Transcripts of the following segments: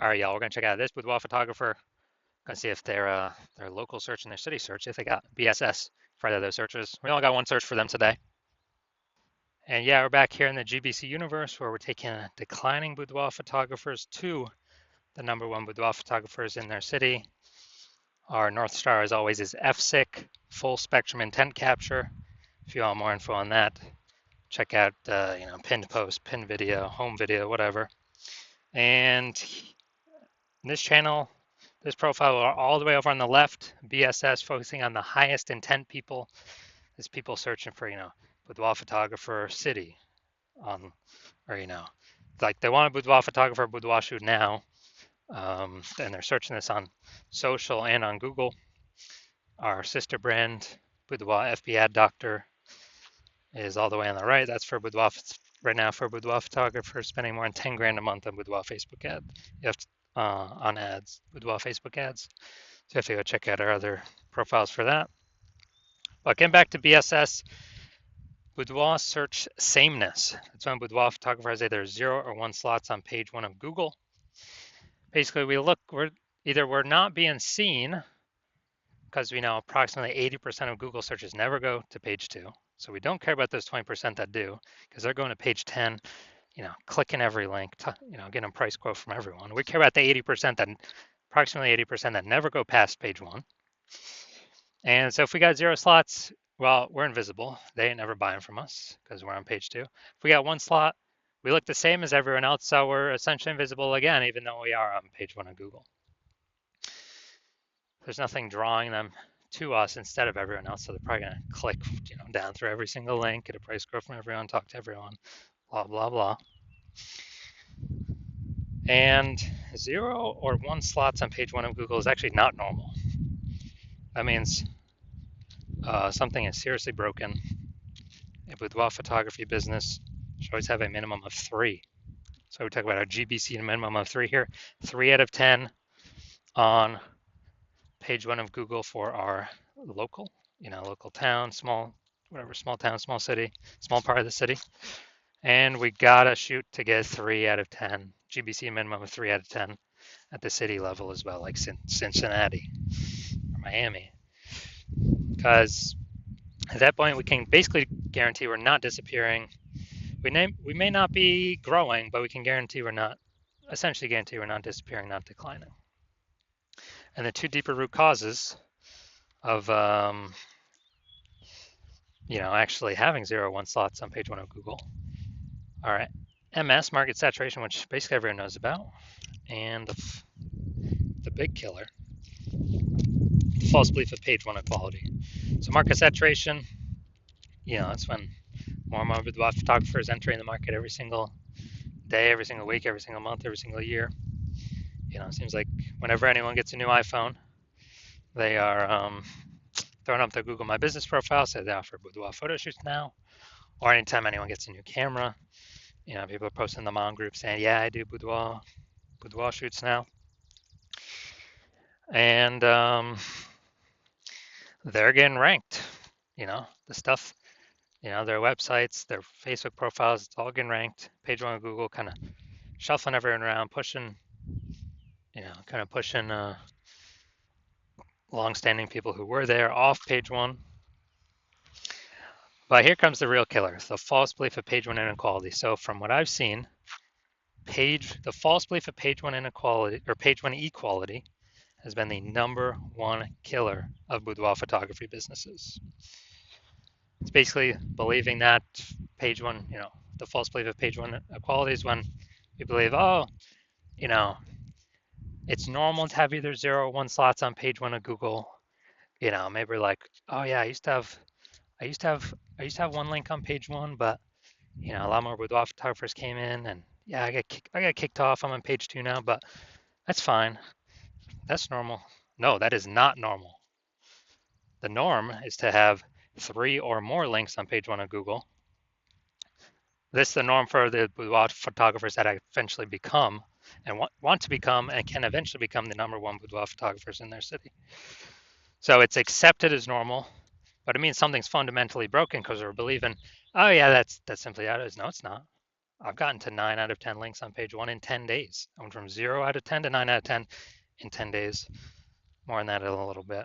All right, y'all, we're gonna check out this boudoir photographer. Gonna see if their local search and their city search, if they got BSS for either of those searches. We only got one search for them today. And yeah, we're back here in the GBC universe where we're taking declining boudoir photographers to the number one boudoir photographers in their city. Our North Star, as always, is FSIC, full spectrum intent capture. If you want more info on that, check out pinned post, pinned video, home video, whatever. And this channel, this profile all the way over on the left, BSS, focusing on the highest intent people. Is people searching for, boudoir photographer city or, like they want a boudoir photographer, boudoir shoot now. And they're searching this on social and on Google. Our sister brand, Boudoir FB Ad Doctor, is all the way on the right. That's for boudoir right now for boudoir photographers spending more than 10 grand a month on boudoir Facebook ad. You have to, on ads, boudoir Facebook ads. So you have to go check out our other profiles for that. But getting back to BSS, boudoir search sameness. That's when boudoir photographer has either 0 or 1 slots on page 1 of Google. Basically, we're not being seen because we know approximately 80% of Google searches never go to page 2. So we don't care about those 20% that do, because they're going to page 10, clicking every link, getting a price quote from everyone. We care about the 80% that, approximately 80% that never go past page 1. And so if we got 0 slots, well, we're invisible. They ain't never buying from us because we're on page 2. If we got 1 slot, we look the same as everyone else, so we're essentially invisible again, even though we are on page 1 of Google. There's nothing drawing them to us instead of everyone else, so they're probably going to click, down through every single link, get a price quote from everyone, talk to everyone, blah, blah, blah. And 0 or 1 slots on page 1 of Google is actually not normal. That means something is seriously broken. A boudoir photography business should always have a minimum of 3. So we talk about our GBC and minimum of 3 here. 3 out of 10 on page 1 of Google for our local, local town, small town, small city, small part of the city. And we gotta shoot to get 3 out of 10, GBC minimum of 3 out of 10 at the city level as well, like Cincinnati or Miami. Because at that point, we can basically guarantee we're not disappearing. We may not be growing, but we can essentially guarantee we're not disappearing, not declining. And the 2 deeper root causes of, actually having 0 or 1 slots on page 1 of Google are MS, market saturation, which basically everyone knows about, and the big killer, the false belief of page 1 equality. So market saturation, it's when more and more boudoir photographers entering the market every single day, every single week, every single month, every single year. It seems like whenever anyone gets a new iPhone, they are throwing up their Google My Business profile, say they offer boudoir photo shoots now, or anytime anyone gets a new camera, people are posting them on groups saying, yeah, I do boudoir shoots now. And they're getting ranked, the stuff, their websites, their Facebook profiles, it's all getting ranked. Page 1 of Google kind of shuffling everyone around, pushing long-standing people who were there off page 1. But here comes the real killer, the false belief of page 1 inequality. So from what I've seen, the false belief of page 1 inequality or page 1 equality has been the number 1 killer of boudoir photography businesses. It's basically believing that page 1, the false belief of page 1 equality is when we believe, it's normal to have either 0 or 1 slots on page 1 of Google. Maybe we're like, oh yeah, I used to have 1 link on page 1, but a lot more boudoir photographers came in, and yeah, I got kicked off. I'm on page 2 now, but that's fine. That's normal. No, that is not normal. The norm is to have 3 or more links on page 1 of Google. This is the norm for the boudoir photographers that eventually become and want to become and can eventually become the number 1 boudoir photographers in their city. So it's accepted as normal, but it means something's fundamentally broken because we're believing, oh yeah, that's simply how it is. No, it's not. I've gotten to 9 out of 10 links on page 1 in 10 days. I went from 0 out of 10 to 9 out of 10 in 10 days. More on that in a little bit.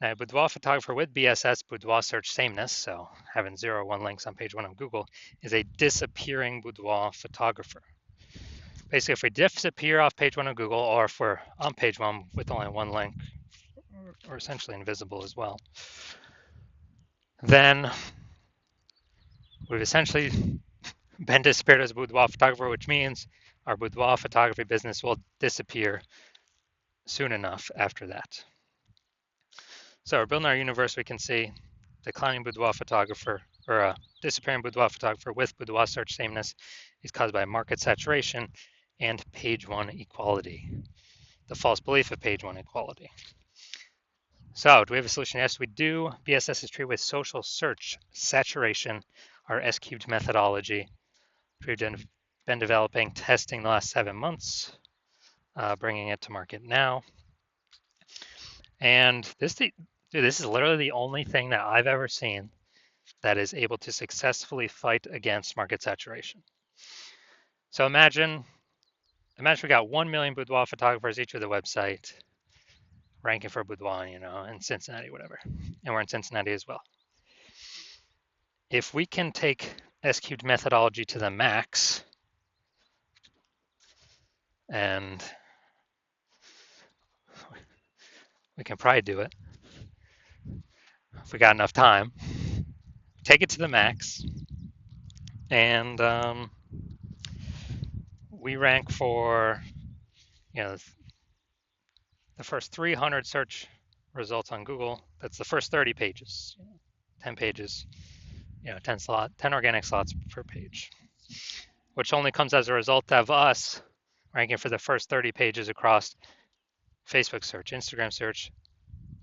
Now, Boudoir photographer with BSS, Boudoir search sameness, so having 0 or 1 links on page 1 of Google, is a disappearing Boudoir photographer. Basically, if we disappear off page 1 of Google, or if we're on page 1 with only 1 link, or essentially invisible as well, then we've essentially been disappeared as a boudoir photographer, which means our boudoir photography business will disappear soon enough after that. So we're building our universe. We can see declining boudoir photographer, or a disappearing boudoir photographer with boudoir search sameness is caused by market saturation and page 1 equality, the false belief of page 1 equality. So do we have a solution? Yes, we do. BSS is treated with social search saturation, our S-cubed methodology. We've been developing, testing the last 7 months, bringing it to market now. And this is literally the only thing that I've ever seen that is able to successfully fight against market saturation. So imagine we got 1 million boudoir photographers each with a website, ranking for boudoir, in Cincinnati, whatever. And we're in Cincinnati as well. If we can take S-cubed methodology to the max, and we can probably do it if we got enough time, take it to the max, and we rank for, the first 300 search results on Google. That's the first 30 pages, 10 pages, 10 organic slots per page, which only comes as a result of us ranking for the first 30 pages across Facebook search, Instagram search,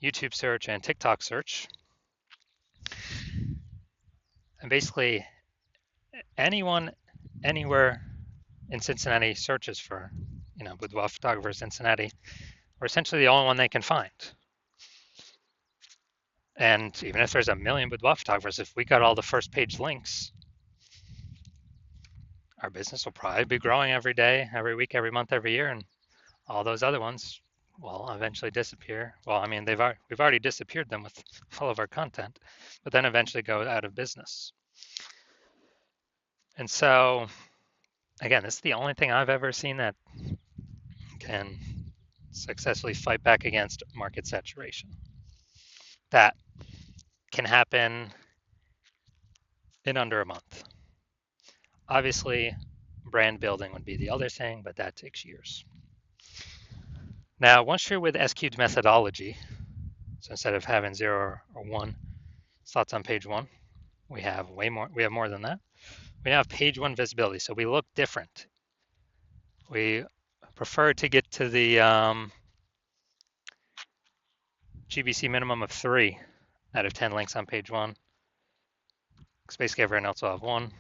YouTube search, and TikTok search. And basically, anyone, anywhere in Cincinnati searches for, boudoir photographer Cincinnati, we're essentially the only one they can find. And even if there's a million boudoir photographers, if we got all the first page links, our business will probably be growing every day, every week, every month, every year, and all those other ones will eventually disappear. Well, I mean, we've already disappeared them with all of our content, but then eventually go out of business. And so, again, this is the only thing I've ever seen that can successfully fight back against market saturation. That can happen in under a month. Obviously, brand building would be the other thing, but that takes years. Now, once you're with S-cubed methodology, so instead of having 0 or 1 slots on page 1, we have more than that. We now have page 1 visibility, so we look different. We prefer to get to the GBC minimum of 3 out of 10 links on page 1, because basically everyone else will have 1.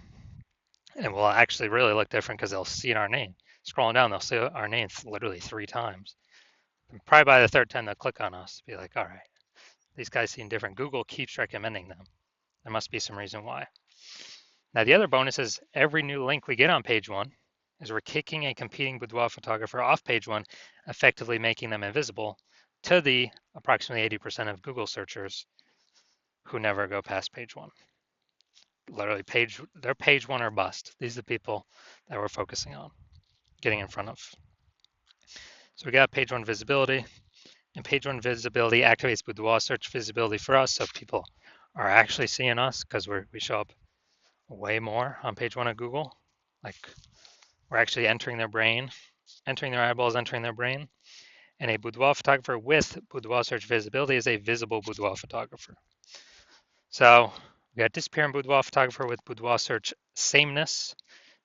And we'll actually really look different because they'll see our name. Scrolling down, they'll see our name literally 3 times. And probably by the 3rd time, they'll click on us, be like, all right, these guys seem different. Google keeps recommending them. There must be some reason why. Now, the other bonus is every new link we get on page 1 is we're kicking a competing boudoir photographer off page 1, effectively making them invisible to the approximately 80% of Google searchers who never go past page 1. Literally, they're page 1 or bust. These are the people that we're focusing on, getting in front of. So we got page 1 visibility, and page 1 visibility activates boudoir search visibility for us, so people are actually seeing us because we show up way more on page 1 of Google. Like, we're actually entering their brain, entering their eyeballs, entering their brain. And a boudoir photographer with boudoir search visibility is a visible boudoir photographer. So we got disappearing boudoir photographer with boudoir search sameness.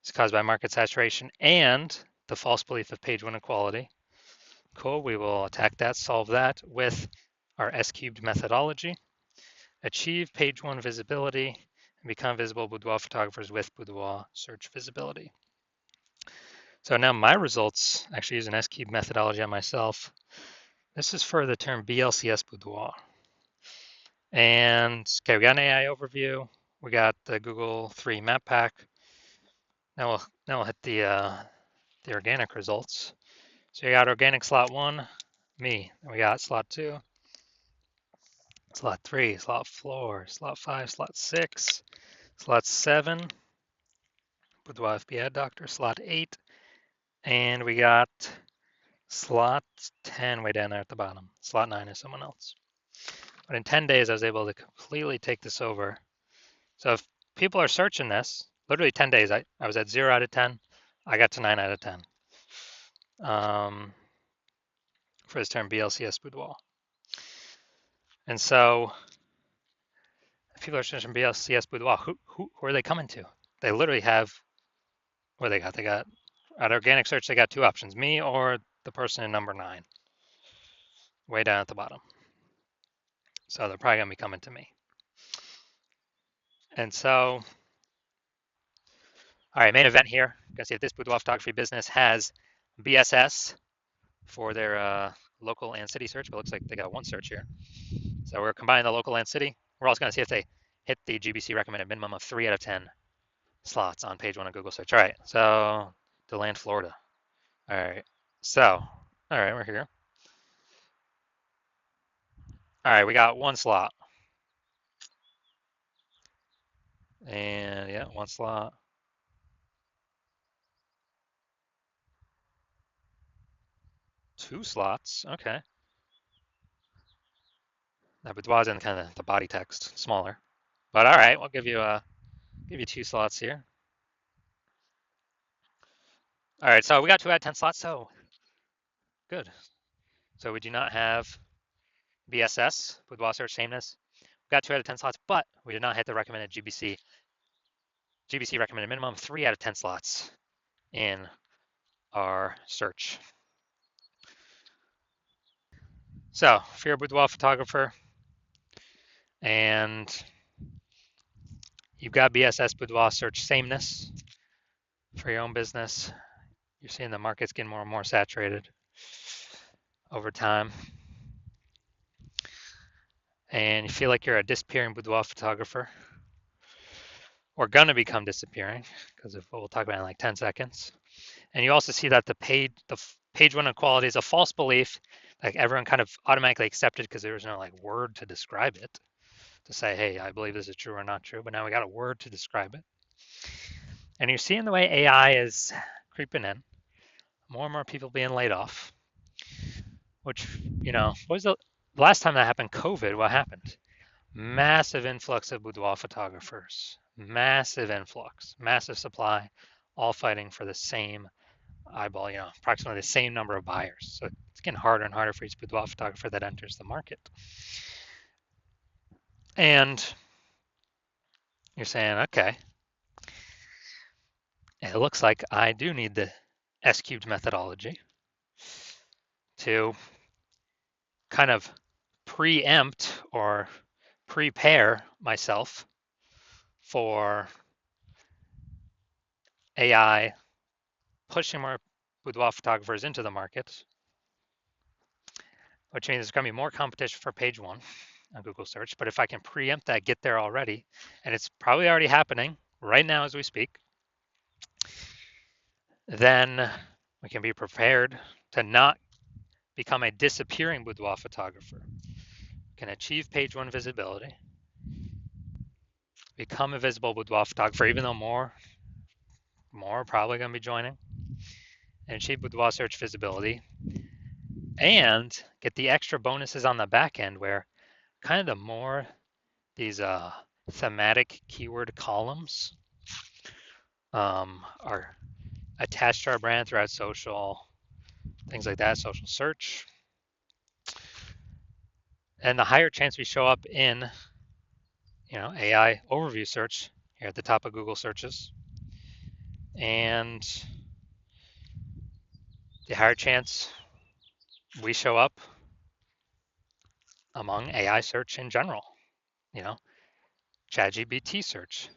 It's caused by market saturation and the false belief of page 1 equality. Cool, we will attack that, solve that with our S-cubed methodology, achieve page 1 visibility, and become visible boudoir photographers with boudoir search visibility. So now my results, actually use an S-cubed methodology on myself. This is for the term BLCS boudoir. And okay, we got an AI overview. We got the Google 3 map pack. Now we'll hit the organic results. So you got organic slot 1, me. We got slot 2, slot 3, slot 4, slot 5, slot 6, slot 7, Boudoir FB Ad Doctor, slot 8, and we got slot 10 way down there at the bottom. Slot 9 is someone else. But in 10 days, I was able to completely take this over. So if people are searching this, literally 10 days, I was at 0 out of 10. I got to 9 out of 10 for this term BLCS Boudoir. And so if people are searching BLCS Boudoir, who are they coming to? They literally have, what they got? They got, at organic search, they got 2 options, me or the person in number 9, way down at the bottom. So they're probably going to be coming to me. And so, all right, main event here. You can see if this boudoir photography business has BSS for their local and city search, but it looks like they got 1 search here. So we're combining the local and city. We're also going to see if they hit the GBC recommended minimum of 3 out of 10 slots on page 1 of Google search. All right, so DeLand, Florida. All right, so, all right, we're here. All right, we got 1 slot. And yeah, 1 slot. Two slots, okay. Now boudoir's in kind of the body text, smaller. But all right, we'll give you 2 slots here. All right, so we got 2 out of 10 slots, so good. So we do not have BSS, boudoir search sameness. We got 2 out of 10 slots, but we did not hit the recommended GBC recommended minimum 3 out of 10 slots in our search. So if you're a boudoir photographer and you've got BSS boudoir search sameness for your own business, you're seeing the market's getting more and more saturated over time. And you feel like you're a disappearing boudoir photographer, or gonna become disappearing, because of what we'll talk about in like 10 seconds. And you also see that the page 1 inequality is a false belief, like everyone kind of automatically accepted because there was no like word to describe it, to say, hey, I believe this is true or not true, but now we got a word to describe it. And you're seeing the way AI is creeping in, more and more people being laid off, which, what was the last time that happened? COVID, what happened? Massive influx of boudoir photographers, massive influx, massive supply, all fighting for the same eyeball, approximately the same number of buyers. So it's getting harder and harder for each boudoir photographer that enters the market. And you're saying, okay, it looks like I do need the S-cubed methodology to kind of preempt or prepare myself for AI pushing more boudoir photographers into the market, which means there's going to be more competition for page 1 on Google search. But if I can preempt that, get there already, and it's probably already happening right now as we speak, then we can be prepared to not become a disappearing boudoir photographer. We can achieve page 1 visibility, become a visible boudoir photographer, even though more are probably going to be joining, and achieve boudoir search visibility, and get the extra bonuses on the back end where kind of the more these thematic keyword columns are attached to our brand throughout social, things like that, social search, and the higher chance we show up in AI overview search here at the top of Google searches, and the higher chance we show up among AI search in general, ChatGPT search,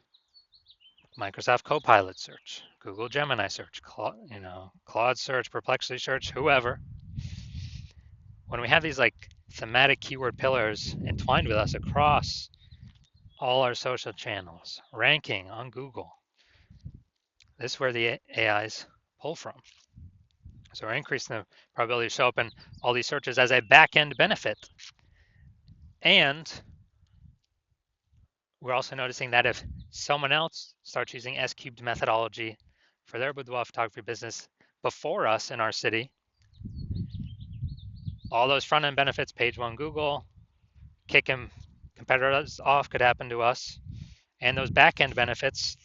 Microsoft Copilot search, Google Gemini search, Claude search, Perplexity search, whoever. When we have these like thematic keyword pillars entwined with us across all our social channels, ranking on Google, This is where the AIs pull from. So we're increasing the probability to show up in all these searches as a back-end benefit. And we're also noticing that if someone else starts using S-cubed methodology for their boudoir photography business before us in our city, all those front-end benefits, page one Google, kicking competitors off, could happen to us. And those back-end benefits,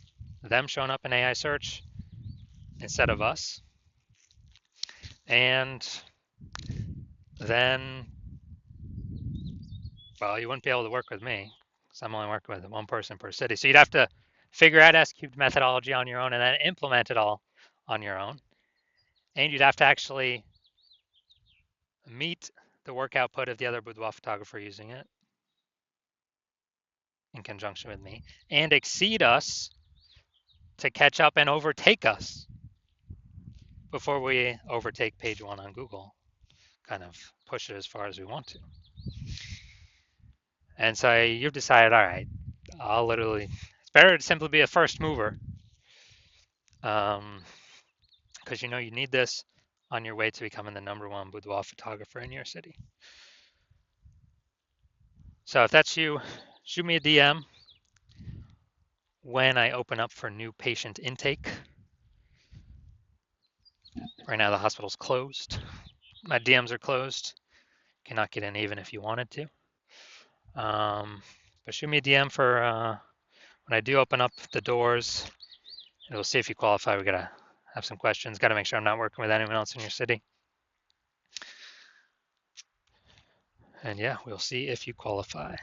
them showing up in AI search instead of us. And then, well, you wouldn't be able to work with me because I'm only working with one person per city. So you'd have to figure out S-cubed methodology on your own and then implement it all on your own. And you'd have to actually meet the work output of the other boudoir photographer using it in conjunction with me and exceed us to catch up and overtake us before we overtake page one on Google, kind of push it as far as we want to. And so you've decided, all right, I'll literally, it's better to simply be a first mover because you know you need this on your way to becoming the #1 boudoir photographer in your city. So if that's you, shoot me a DM when I open up for new patient intake. Right now the hospital's closed. My DMs are closed. Cannot get in even if you wanted to. But shoot me a DM for when I do open up the doors. And we'll see if you qualify. We gotta have some questions. Gotta make sure I'm not working with anyone else in your city. And yeah, we'll see if you qualify.